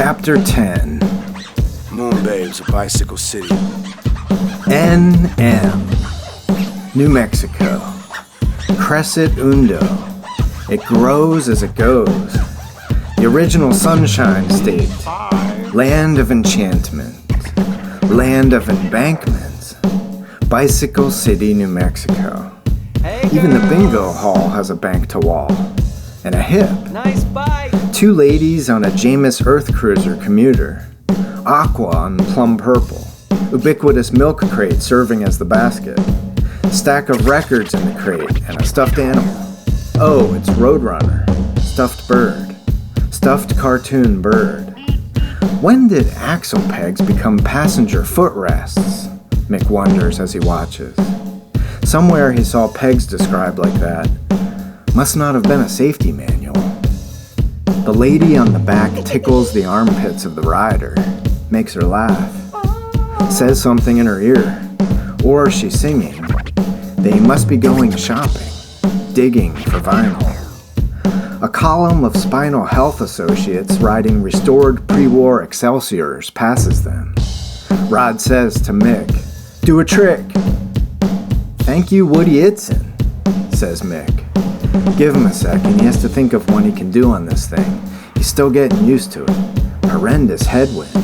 Chapter 10. Moon Babes of Bicycle City. NM. New Mexico. Crescit Undo. It grows as it goes. The original Sunshine State. Land of enchantment. Land of embankments. Bicycle City, New Mexico. Even the bingo hall has a bank to wall. And a hip. Nice bike. 2 ladies on a Jameis Earth Cruiser commuter. Aqua and plum purple. Ubiquitous milk crate serving as the basket. Stack of records in the crate and a stuffed animal. Oh, it's Roadrunner. Stuffed bird. Stuffed cartoon bird. When did axle pegs become passenger footrests? Mick wonders as he watches. Somewhere he saw pegs described like that. Must not have been a safety manual. The lady on the back tickles the armpits of the rider, makes her laugh, says something in her ear, or she's singing. They must be going shopping, digging for vinyl. A column of Spinal Health Associates riding restored pre-war Excelsiors passes them. Rod says to Mick, "Do a trick." "Thank you, Woody Itzon," says Mick. Give him a second, he has to think of one he can do on this thing. He's still getting used to it. Horrendous headwind.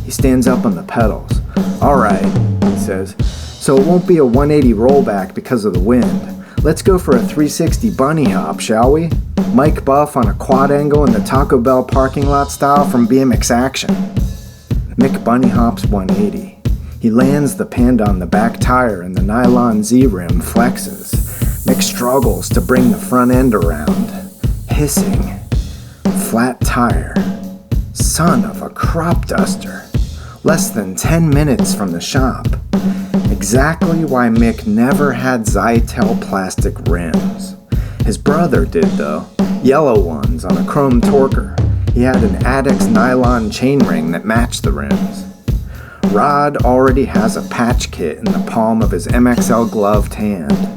He stands up on the pedals. "All right," he says, "so it won't be a 180 rollback because of the wind. Let's go for a 360 bunny hop, shall we? Mike Buff on a quad angle in the Taco Bell parking lot style from BMX Action." Mick bunny hops 180. He lands the Panda on the back tire and the nylon Z-rim flexes. Mick struggles to bring the front end around. Hissing. Flat tire. Son of a crop duster. Less than 10 minutes from the shop. Exactly why Mick never had Zytel plastic rims. His brother did though. Yellow ones on a chrome torquer. He had an Addicts nylon chainring that matched the rims. Rod already has a patch kit in the palm of his MXL gloved hand.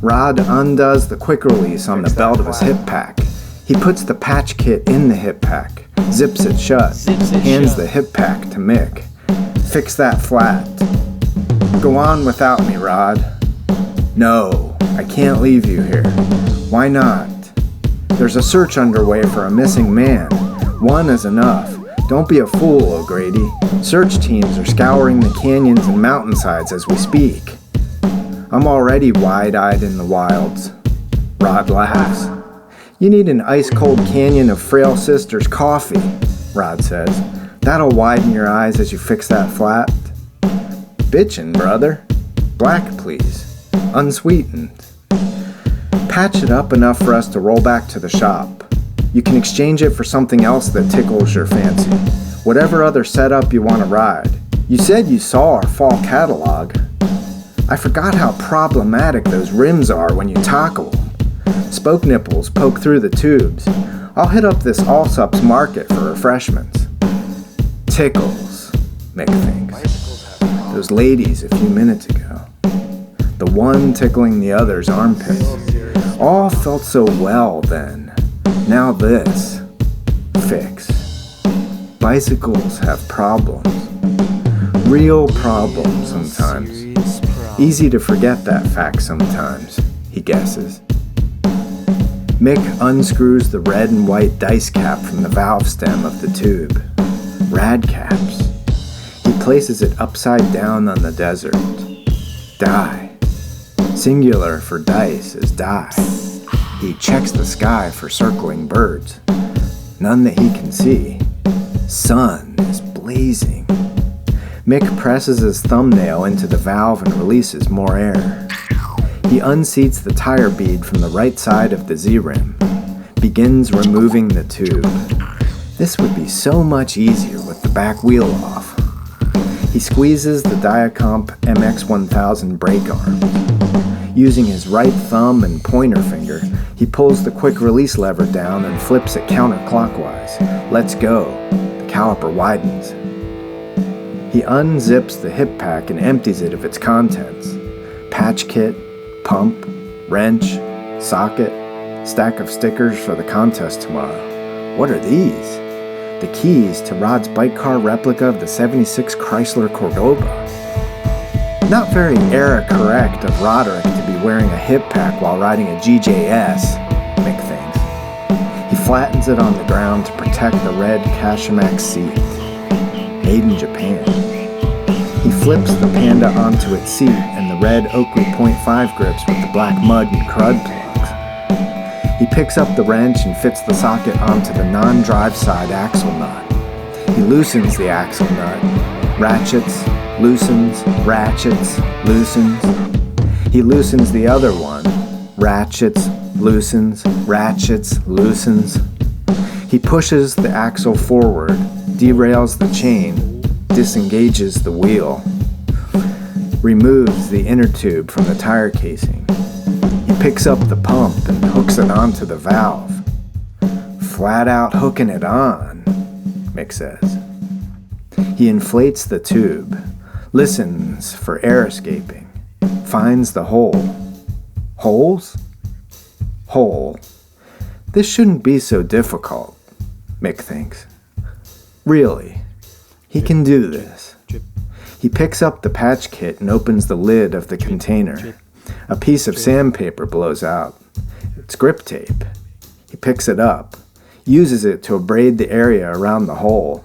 Rod undoes the quick release on the belt of his hip pack. He puts the patch kit in the hip pack, zips it shut, hands the hip pack to Mick. "Fix that flat." "Go on without me, Rod." "No, I can't leave you here." "Why not?" "There's a search underway for a missing man. One is enough. Don't be a fool, O'Grady. Search teams are scouring the canyons and mountainsides as we speak." "I'm already wide-eyed in the wilds." Rod laughs. "You need an ice-cold canyon of Frail Sisters coffee," Rod says. "That'll widen your eyes as you fix that flat." "Bitchin', brother. Black, please. Unsweetened." "Patch it up enough for us to roll back to the shop. You can exchange it for something else that tickles your fancy. Whatever other setup you want to ride. You said you saw our fall catalog." "I forgot how problematic those rims are when you tackle them. Spoke nipples poke through the tubes. I'll hit up this Allsup's Market for refreshments." Tickles, Mick thinks. Those ladies a few minutes ago. The one tickling the other's armpits. All felt so well then. Now this. Fix. Bicycles have problems. Real problems sometimes. Easy to forget that fact sometimes, he guesses. Mick unscrews the red and white dice cap from the valve stem of the tube. Rad caps. He places it upside down on the desert. Die. Singular for dice is die. He checks the sky for circling birds. None that he can see. Sun is blazing. Mick presses his thumbnail into the valve and releases more air. He unseats the tire bead from the right side of the Z-rim. Begins removing the tube. This would be so much easier with the back wheel off. He squeezes the Diacomp MX-1000 brake arm. Using his right thumb and pointer finger, he pulls the quick release lever down and flips it counterclockwise. Let's go. The caliper widens. He unzips the hip pack and empties it of its contents. Patch kit, pump, wrench, socket, stack of stickers for the contest tomorrow. What are these? the keys to Rod's bike car replica of the '76 Chrysler Cordoba. Not very era-correct of Roderick to be wearing a hip pack while riding a GJS, Mick thinks. He flattens it on the ground to protect the red Cashimax seat. Made in Japan. He flips the Panda onto its seat and the red Oakley .5 grips with the black mud and crud plugs. He picks up the wrench and fits the socket onto the non-drive side axle nut. He loosens the axle nut, ratchets, loosens, ratchets, loosens. He loosens the other one, ratchets, loosens, ratchets, loosens. He pushes the axle forward, derails the chain, disengages the wheel, removes the inner tube from the tire casing. He picks up the pump and hooks it onto the valve. Flat out hooking it on, Mick says. He inflates the tube, listens for air escaping, finds the hole. Holes? Hole. This shouldn't be so difficult, Mick thinks. Really, he can do this. He picks up the patch kit and opens the lid of the container. A piece of sandpaper blows out. It's grip tape. He picks it up, uses it to abrade the area around the hole.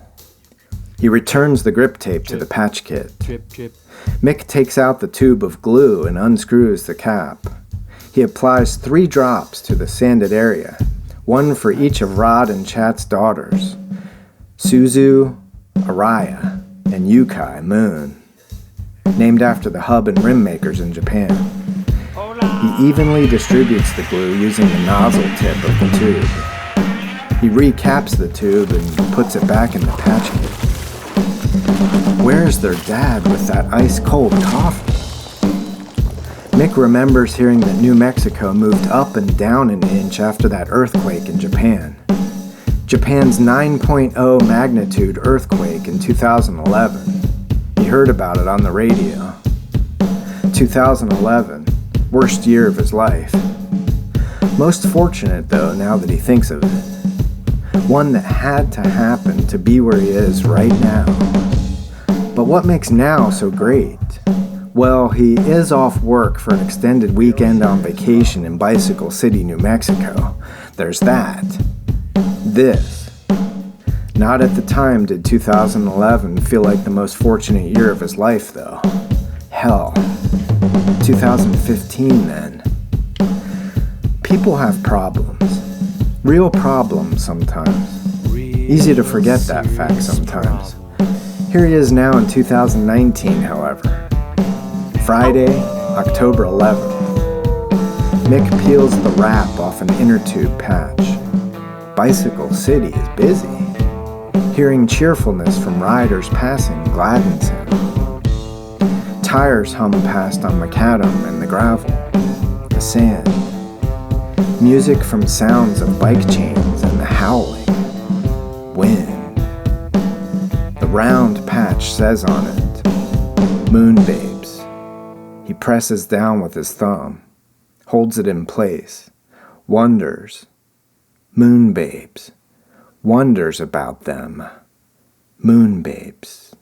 He returns the grip tape to the patch kit. Mick takes out the tube of glue and unscrews the cap. He applies 3 drops to the sanded area, one for each of Rod and Chat's daughters, Suzu, Araya, and Yukai Moon, named after the hub and rim makers in Japan. He evenly distributes the glue using the nozzle tip of the tube. He recaps the tube and puts it back in the patch kit. Where's their dad with that ice-cold coffee? Mick remembers hearing that New Mexico moved up and down an inch after that earthquake in Japan. Japan's 9.0 magnitude earthquake in 2011. He heard about it on the radio. 2011, worst year of his life. Most fortunate, though, now that he thinks of it. One that had to happen to be where he is right now. But what makes now so great? Well, he is off work for an extended weekend on vacation in Bicycle City, New Mexico. There's that. This. Not at the time did 2011 feel like the most fortunate year of his life, though. Hell. 2015, then. People have problems. Real problems sometimes. Easy to forget that fact sometimes. Here he is now in 2019, however. Friday, October 11th. Mick peels the wrap off an inner tube patch. Bicycle City is busy. Hearing cheerfulness from riders passing gladdens him. Tires hum past on macadam and the gravel, the sand. Music from sounds of bike chains and the howling. Wind. The round patch says on it, Moon Babes. He presses down with his thumb, holds it in place, wonders. Moon Babes. Wonders about them. Moon Babes.